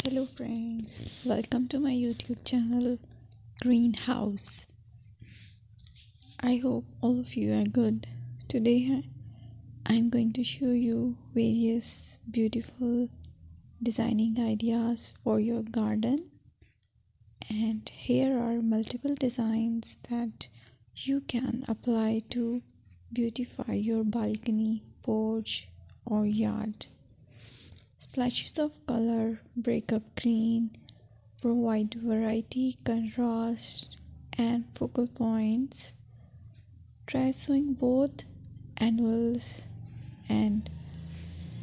Hello friends, welcome to my YouTube channel Greenhouse. I hope all of you are good. Today I'm going to show you various beautiful designing ideas for your garden, and here are multiple designs that you can apply to beautify your balcony, porch or yard. Splashes of color break up green, provide variety, contrast, and focal points. Try sowing both annuals and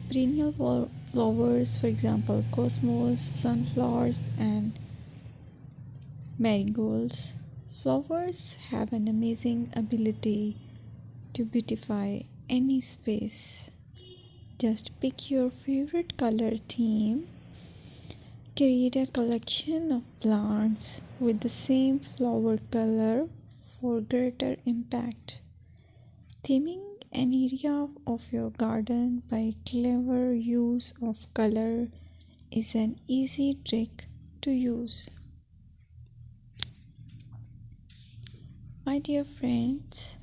perennial flowers, for example, cosmos, sunflowers, and marigolds. Flowers have an amazing ability to beautify any space. Just pick your favorite color theme. Create a collection of plants with the same flower color for greater impact. Theming an area of your garden by clever use of color is an easy trick to use. My dear friends,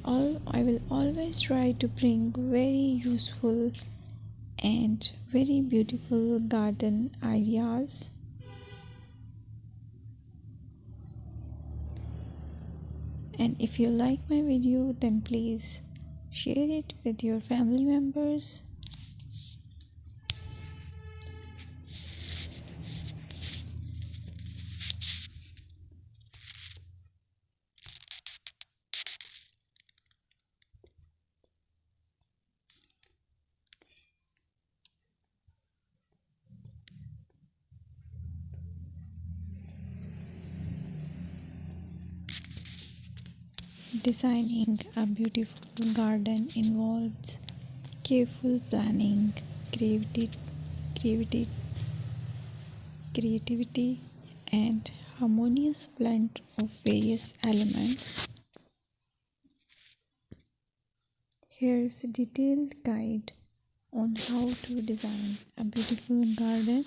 I will always try to bring very useful and very beautiful garden ideas. And if you like my video, then please share it with your family members. Designing a beautiful garden involves careful planning, creativity, creativity, and harmonious blend of various elements. Here's a detailed guide on how to design a beautiful garden.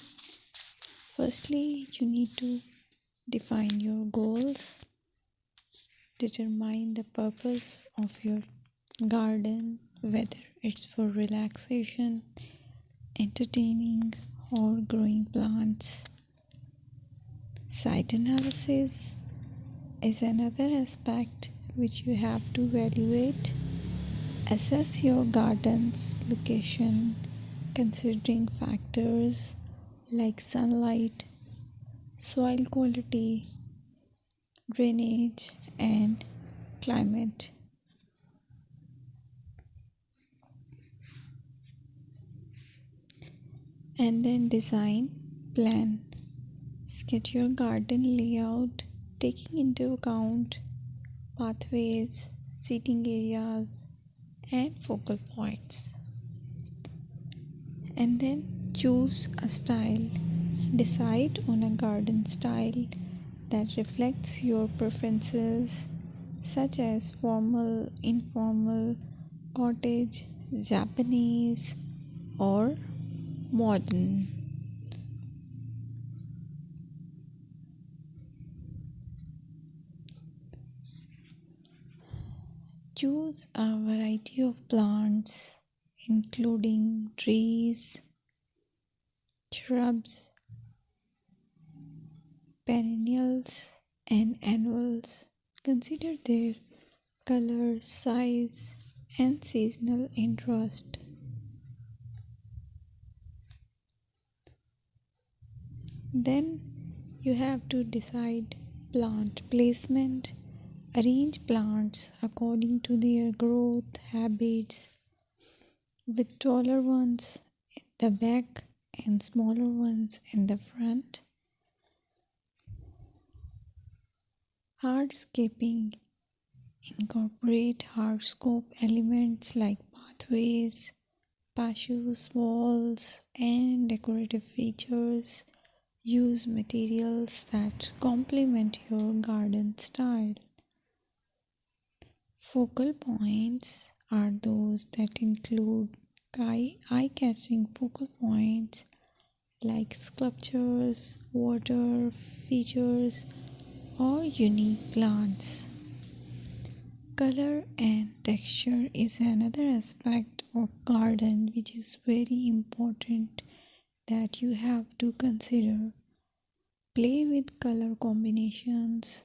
Firstly, you need to define your goals. Determine the purpose of your garden, whether it's for relaxation, entertaining, or growing plants. Site analysis is another aspect which you have to evaluate. Assess your garden's location, considering factors like sunlight, soil quality, drainage, and climate. And then design plan. Sketch your garden layout, taking into account pathways, seating areas, and focal points. And then choose a style. Decide on a garden style that reflects your preferences, such as formal, informal, cottage, Japanese, or modern. Choose a variety of plants, including trees, shrubs, perennials, and annuals. Consider their color, size, and seasonal interest. Then you have to decide plant placement. Arrange plants according to their growth habits, with taller ones in the back and smaller ones in the front. Hardscaping. Incorporate hardscape elements like pathways, patios, walls, and decorative features. Use materials that complement your garden style. Focal points are those that include eye-catching focal points like sculptures, water features, or unique plants. Color and texture is another aspect of garden which is very important that you have to consider. Play with color combinations,